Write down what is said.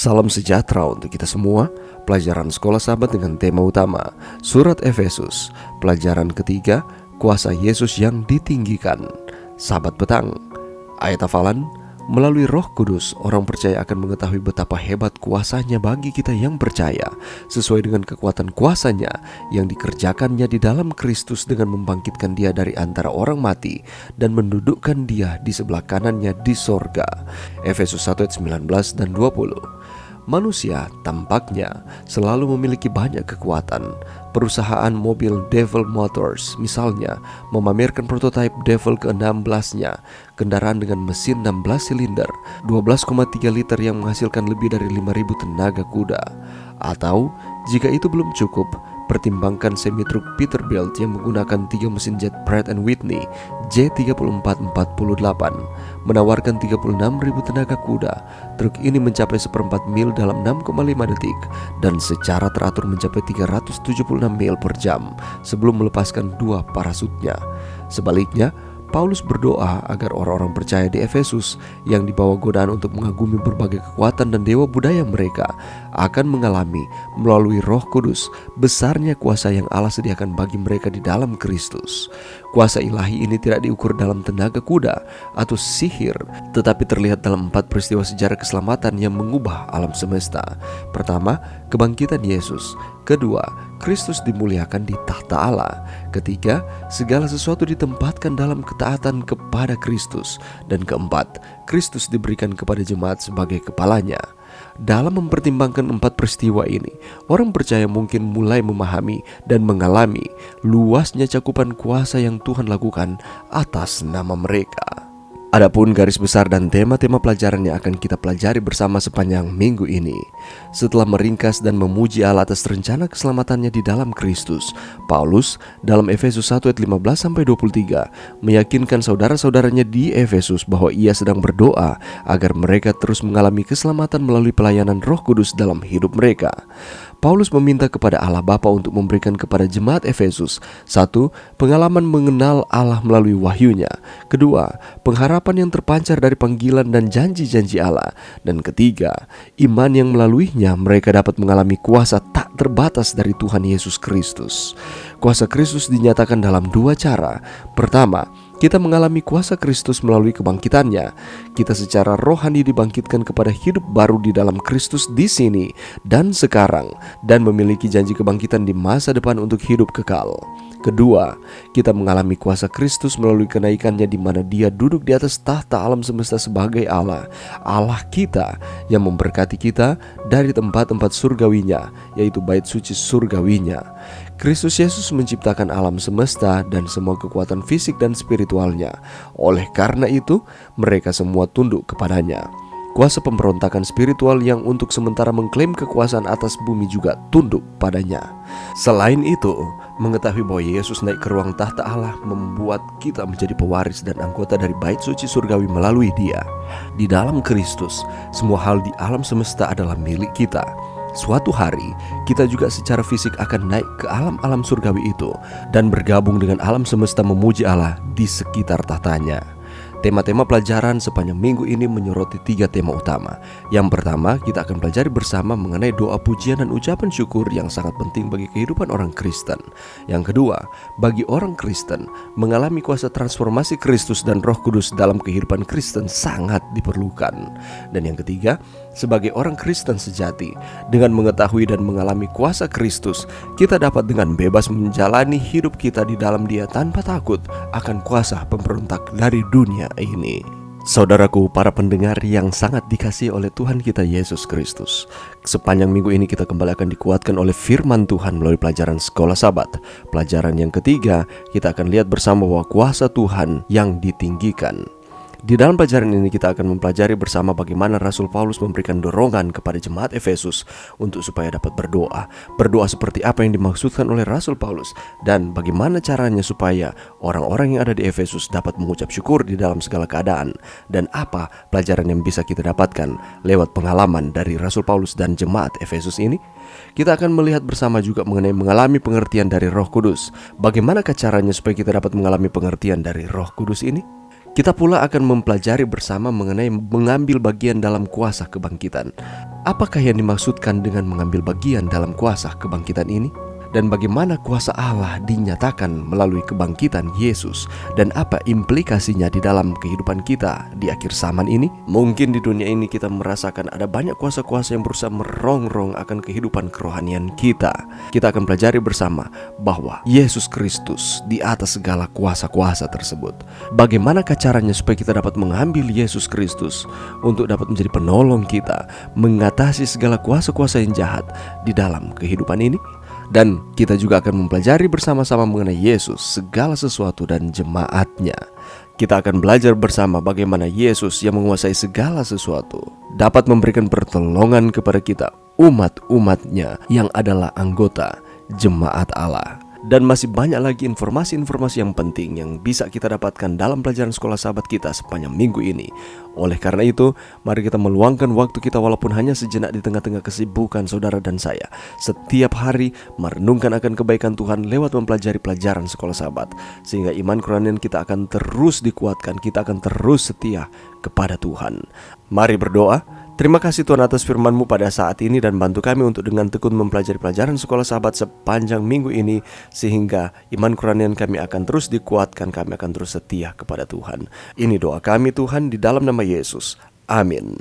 Salam sejahtera untuk kita semua. Pelajaran Sekolah Sahabat dengan tema utama Surat Efesus, pelajaran ketiga, kuasa Yesus yang ditinggikan. Sahabat petang, ayat hafalan: melalui Roh Kudus, orang percaya akan mengetahui betapa hebat kuasanya bagi kita yang percaya, sesuai dengan kekuatan kuasanya yang dikerjakannya di dalam Kristus dengan membangkitkan dia dari antara orang mati dan mendudukkan dia di sebelah kanannya di sorga. Efesus 1 ayat 19 dan 20. Manusia tampaknya selalu memiliki banyak kekuatan. Perusahaan mobil Devil Motors misalnya memamerkan prototipe Devil ke-16-nya, kendaraan dengan mesin 16 silinder, 12,3 liter yang menghasilkan lebih dari 5.000 tenaga kuda. Atau jika itu belum cukup, pertimbangkan semi-truk Peterbilt yang menggunakan 3 mesin jet Pratt & Whitney J3448 menawarkan 36.000 tenaga kuda. Truk ini mencapai 1/4 mil dalam 6,5 detik dan secara teratur mencapai 376 mil per jam sebelum melepaskan 2 parasutnya. Sebaliknya, Paulus berdoa agar orang-orang percaya di Efesus yang dibawa godaan untuk mengagumi berbagai kekuatan dan dewa budaya mereka akan mengalami melalui Roh Kudus besarnya kuasa yang Allah sediakan bagi mereka di dalam Kristus. Kuasa ilahi ini tidak diukur dalam tenaga kuda atau sihir, tetapi terlihat dalam 4 peristiwa sejarah keselamatan yang mengubah alam semesta. Pertama, kebangkitan Yesus. Kedua, Kristus dimuliakan di tahta Allah. Ketiga, segala sesuatu ditempatkan dalam ketaatan kepada Kristus. Dan keempat, Kristus diberikan kepada jemaat sebagai kepalanya. Dalam mempertimbangkan 4 peristiwa ini, orang percaya mungkin mulai memahami dan mengalami luasnya cakupan kuasa yang Tuhan lakukan atas nama mereka. Adapun garis besar dan tema-tema pelajaran yang akan kita pelajari bersama sepanjang minggu ini. Setelah meringkas dan memuji Allah atas rencana keselamatannya di dalam Kristus, Paulus dalam Efesus 1 ayat 15-23 meyakinkan saudara-saudaranya di Efesus bahwa ia sedang berdoa agar mereka terus mengalami keselamatan melalui pelayanan Roh Kudus dalam hidup mereka. Paulus meminta kepada Allah Bapa untuk memberikan kepada jemaat Efesus: 1. Pengalaman mengenal Allah melalui wahyunya. 2. Pengharapan yang terpancar dari panggilan dan janji-janji Allah. Dan 3. Iman yang melaluinya mereka dapat mengalami kuasa tak terbatas dari Tuhan Yesus Kristus. Kuasa Kristus dinyatakan dalam 2 cara. Pertama, kita mengalami kuasa Kristus melalui kebangkitannya. Kita secara rohani dibangkitkan kepada hidup baru di dalam Kristus di sini dan sekarang, dan memiliki janji kebangkitan di masa depan untuk hidup kekal. Kedua, kita mengalami kuasa Kristus melalui kenaikannya di mana dia duduk di atas tahta alam semesta sebagai Allah, Allah kita yang memberkati kita dari tempat-tempat surgawinya, yaitu bait suci surgawinya. Kristus Yesus menciptakan alam semesta dan semua kekuatan fisik dan spiritualnya. Oleh karena itu, mereka semua tunduk kepadanya. Kuasa pemberontakan spiritual yang untuk sementara mengklaim kekuasaan atas bumi juga tunduk padanya. Selain itu, mengetahui bahwa Yesus naik ke ruang tahta Allah membuat kita menjadi pewaris dan anggota dari bait suci surgawi melalui Dia. Di dalam Kristus, semua hal di alam semesta adalah milik kita. Suatu hari, kita juga secara fisik akan naik ke alam-alam surgawi itu dan bergabung dengan alam semesta memuji Allah di sekitar tahtanya. Tema-tema pelajaran sepanjang minggu ini menyoroti 3 tema utama. Yang pertama, kita akan pelajari bersama mengenai doa pujian dan ucapan syukur yang sangat penting bagi kehidupan orang Kristen. Yang kedua, bagi orang Kristen, mengalami kuasa transformasi Kristus dan Roh Kudus dalam kehidupan Kristen sangat diperlukan. Dan yang ketiga, sebagai orang Kristen sejati, dengan mengetahui dan mengalami kuasa Kristus, kita dapat dengan bebas menjalani hidup kita di dalam Dia tanpa takut akan kuasa pemberontak dari dunia ini. Saudaraku, para pendengar yang sangat dikasihi oleh Tuhan kita Yesus Kristus, sepanjang minggu ini kita kembali akan dikuatkan oleh firman Tuhan melalui pelajaran Sekolah Sabat. Pelajaran yang ketiga, kita akan lihat bersama bahwa kuasa Tuhan yang ditinggikan. Di dalam pelajaran ini kita akan mempelajari bersama bagaimana Rasul Paulus memberikan dorongan kepada jemaat Efesus untuk supaya dapat berdoa. Berdoa seperti apa yang dimaksudkan oleh Rasul Paulus, dan bagaimana caranya supaya orang-orang yang ada di Efesus dapat mengucap syukur di dalam segala keadaan. Dan apa pelajaran yang bisa kita dapatkan lewat pengalaman dari Rasul Paulus dan jemaat Efesus ini. Kita akan melihat bersama juga mengenai mengalami pengertian dari Roh Kudus. Bagaimanakah caranya supaya kita dapat mengalami pengertian dari Roh Kudus ini? Kita pula akan mempelajari bersama mengenai mengambil bagian dalam kuasa kebangkitan. Apakah yang dimaksudkan dengan mengambil bagian dalam kuasa kebangkitan ini? Dan bagaimana kuasa Allah dinyatakan melalui kebangkitan Yesus, dan apa implikasinya di dalam kehidupan kita di akhir zaman ini? Mungkin di dunia ini kita merasakan ada banyak kuasa-kuasa yang berusaha merongrong akan kehidupan kerohanian kita. Kita akan pelajari bersama bahwa Yesus Kristus di atas segala kuasa-kuasa tersebut. Bagaimanakah caranya supaya kita dapat mengambil Yesus Kristus untuk dapat menjadi penolong kita mengatasi segala kuasa-kuasa yang jahat di dalam kehidupan ini? Dan kita juga akan mempelajari bersama-sama mengenai Yesus, segala sesuatu dan jemaatnya. Kita akan belajar bersama bagaimana Yesus yang menguasai segala sesuatu dapat memberikan pertolongan kepada kita, umat-umatnya yang adalah anggota jemaat Allah. Dan masih banyak lagi informasi-informasi yang penting yang bisa kita dapatkan dalam pelajaran sekolah sahabat kita sepanjang minggu ini. Oleh karena itu, mari kita meluangkan waktu kita walaupun hanya sejenak di tengah-tengah kesibukan saudara dan saya. Setiap hari merenungkan akan kebaikan Tuhan lewat mempelajari pelajaran sekolah sahabat. Sehingga iman kerohanian kita akan terus dikuatkan, kita akan terus setia kepada Tuhan. Mari berdoa. Terima kasih Tuhan atas firman-Mu pada saat ini, dan bantu kami untuk dengan tekun mempelajari pelajaran sekolah sahabat sepanjang minggu ini, sehingga iman kerohanian kami akan terus dikuatkan, kami akan terus setia kepada Tuhan. Ini doa kami Tuhan di dalam nama Yesus. Amin.